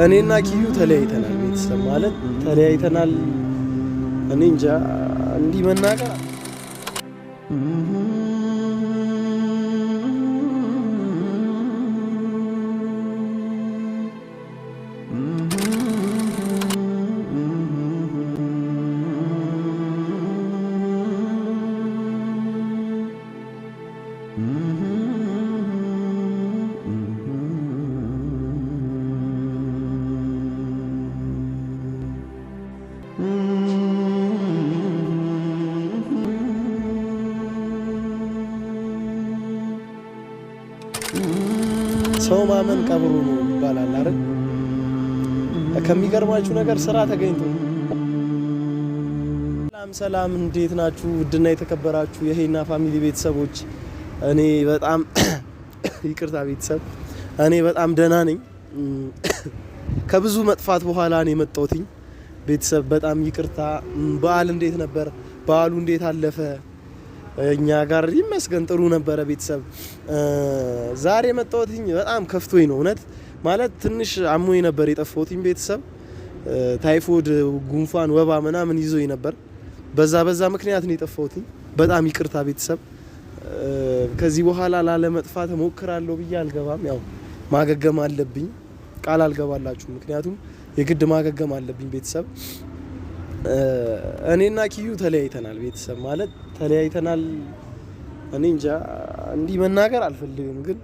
እኔና ኪዩ ተለያይተናል። ቤተሰብ ማለት ተለያይተናል። እኔ እንጃ እንዲህ መናገር ሰው ማመን ቀብሩ ነው ይባላል አይደል? ከሚገርማችሁ ነገር ስራ ተገኝቶ ሰላም እንዴት ናችሁ? ውድና የተከበራችሁ የሄና ፋሚሊ ቤተሰቦች፣ እኔ በጣም ይቅርታ ቤተሰብ፣ እኔ በጣም ደህና ነኝ። ከብዙ መጥፋት በኋላ ነው የመጣሁት። ቤተሰብ በጣም ይቅርታ። በዓል እንዴት ነበር? በዓሉ እንዴት አለፈ? እኛ ጋር ይመስገን ጥሩ ነበረ። ቤተሰብ ዛሬ መጣሁት በጣም ከፍቶኝ ነው እውነት። ማለት ትንሽ አሞኝ ነበር የጠፋሁት ቤተሰብ። ታይፎይድ፣ ጉንፋን፣ ወባ ምናምን ይዞኝ ነበር። በዛ ምክንያት ነው የጠፋሁት። በጣም ይቅርታ ቤተሰብ። ከዚህ በኋላ ላለመጥፋት እሞክራለሁ ብዬ አልገባም። ያው ማገገም አለብኝ፣ ቃል አልገባላችሁ። ምክንያቱም የግድ ማገገም አለብኝ ቤተሰብ። እኔና ኪዩ ተለያይተናል ቤተሰብ ማለት ተለያይተናል። እኔ እንጃ እንዲህ መናገር አልፈልግም፣ ግን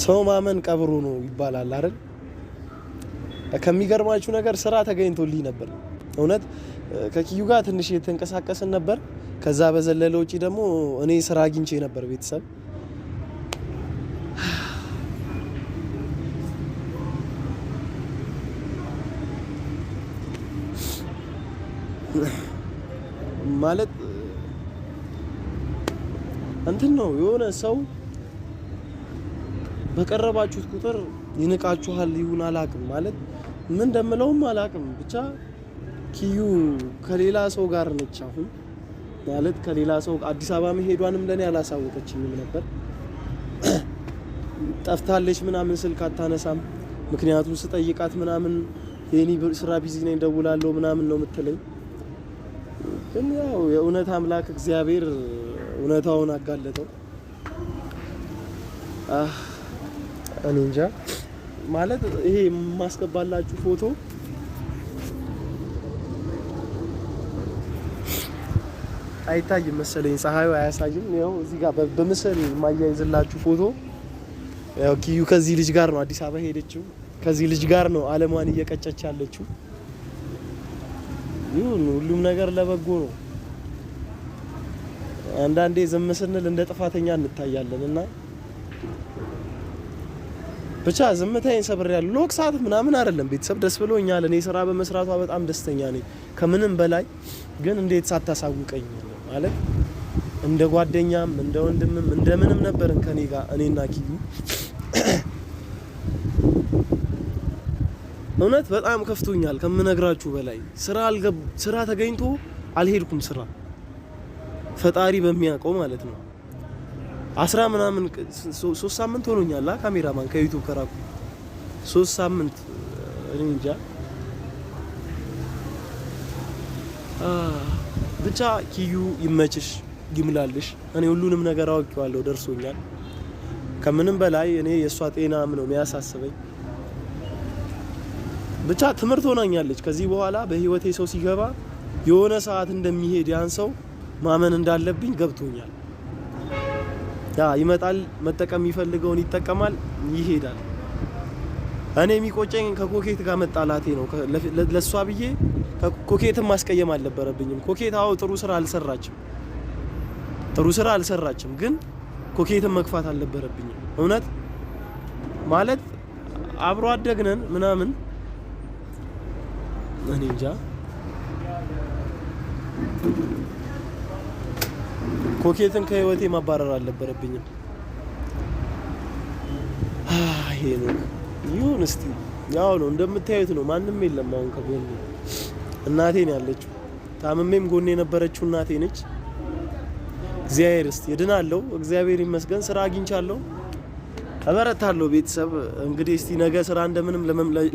ሰው ማመን ቀብሩ ነው ይባላል አይደል? ከሚገርማችሁ ነገር ስራ ተገኝቶልኝ ነበር እውነት። ከኪዩ ጋር ትንሽ የተንቀሳቀስን ነበር። ከዛ በዘለለ ውጪ ደግሞ እኔ ስራ አግኝቼ ነበር ቤተሰብ። ማለት እንትን ነው የሆነ ሰው በቀረባችሁት ቁጥር ይንቃችኋል። ይሁን አላቅም፣ ማለት ምን እንደምለውም አላቅም። ብቻ ኪዩ ከሌላ ሰው ጋር ነች አሁን። ማለት ከሌላ ሰው አዲስ አበባ መሄዷንም ለኔ አላሳወቀችኝም ነበር። ጠፍታለች ምናምን፣ ስልክ አታነሳም። ምክንያቱም ስጠይቃት ምናምን የኔ ስራ ቢዚ ነኝ ደውላለሁ ምናምን ነው የምትለኝ። ግን ያው የእውነት አምላክ እግዚአብሔር እውነታውን አጋለጠው። እኔ እንጃ ማለት ይሄ የማስገባላችሁ ፎቶ አይታይም መሰለኝ፣ ፀሐዩ አያሳይም። ያው እዚህ ጋር በምስል የማያይዝላችሁ ፎቶ ያው ኪዩ ከዚህ ልጅ ጋር ነው አዲስ አበባ ሄደችው። ከዚህ ልጅ ጋር ነው አለሟን እየቀጨች ያለችው። ይሁን ሁሉም ነገር ለበጎ ነው። አንዳንዴ ዝም ስንል እንደ ጥፋተኛ እንታያለን እና ብቻ ዝምታዬን ሰብሬያለሁ። ሎክ ሰዓት ምናምን አይደለም ቤተሰብ፣ ደስ ብሎኛል። እኔ ስራ በመስራቷ በጣም ደስተኛ ነኝ ከምንም በላይ። ግን እንዴት ሳታሳውቀኝ ማለት እንደ ጓደኛም እንደ ወንድምም እንደምንም ነበርን ከኔ ጋር እኔና ኪዩ። እውነት በጣም ከፍቶኛል ከምነግራችሁ በላይ። ስራ ተገኝቶ አልሄድኩም። ስራ ፈጣሪ በሚያውቀው ማለት ነው። 10 ምናምን 3 ሳምንት ሆኖኛል ካሜራማን ከዩቲዩብ ከራኩ 3 ሳምንት። እኔ እንጃ ብቻ ኪዩ ይመችሽ ይምላልሽ። እኔ ሁሉንም ነገር አውቄዋለሁ፣ ደርሶኛል። ከምንም በላይ እኔ የሷ ጤናም ነው የሚያሳስበኝ። ብቻ ትምህርት ሆናኛለች። ከዚህ በኋላ በህይወቴ ሰው ሲገባ የሆነ ሰዓት እንደሚሄድ ያን ሰው ማመን እንዳለብኝ ገብቶኛል። ያ ይመጣል፣ መጠቀም የሚፈልገውን ይጠቀማል፣ ይሄዳል። እኔ የሚቆጨኝ ከኮኬት ጋር መጣላቴ ነው። ለሷ ብዬ ኮኬትን ማስቀየም አልነበረብኝም። ኮኬት አዎ ጥሩ ስራ አልሰራችም፣ ግን ኮኬትን መግፋት አልነበረብኝም። እውነት ማለት አብሮ አደግነን ምናምን። እኔ እንጃ ኮኬትን ከህይወቴ ማባረር አልነበረብኝም። ይሄ ነው ይሁን። እስቲ ያው ነው እንደምታዩት ነው። ማንም የለም አሁን ከጎኔ። እናቴ ነው ያለችው። ታመሜም ጎኔ የነበረችው እናቴ ነች። እግዚአብሔር እስቲ እድናለሁ። እግዚአብሔር ይመስገን ስራ አግኝቻለሁ። እበረታለሁ ቤተሰብ። እንግዲህ እስቲ ነገ ስራ እንደምንም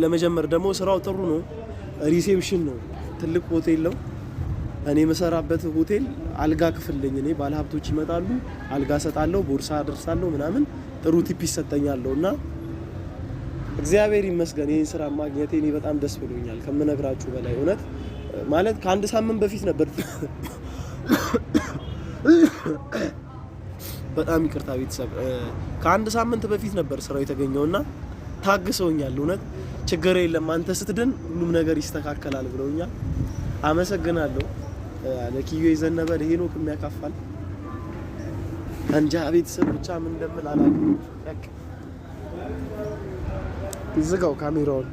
ለመጀመር ደግሞ ስራው ጥሩ ነው። ሪሴፕሽን ነው፣ ትልቅ ሆቴል ነው። እኔ የምሰራበት ሆቴል አልጋ ክፍል ነኝ እኔ። ባለሀብቶች ይመጣሉ፣ አልጋ ሰጣለሁ፣ ቦርሳ አደርሳለሁ ምናምን፣ ጥሩ ቲፕ ይሰጠኛል እና እግዚአብሔር ይመስገን ይሄን ስራ ማግኘቴ እኔ በጣም ደስ ብሎኛል ከምነግራችሁ በላይ። እውነት ማለት ከአንድ ሳምንት በፊት ነበር በጣም ይቅርታ ቤተሰብ፣ ከአንድ ሳምንት በፊት ነበር ስራው የተገኘውና ታግሰውኛል። እውነት ችግር የለም አንተ ስትድን ሁሉም ነገር ይስተካከላል ብለውኛል። አመሰግናለሁ። ለኪዮ የዘነበ ለሄኖክ የሚያካፋል እንጃ ቤተሰብ ብቻ ምን እንደምን አላውቅም። ይዝጋው ካሜራውን።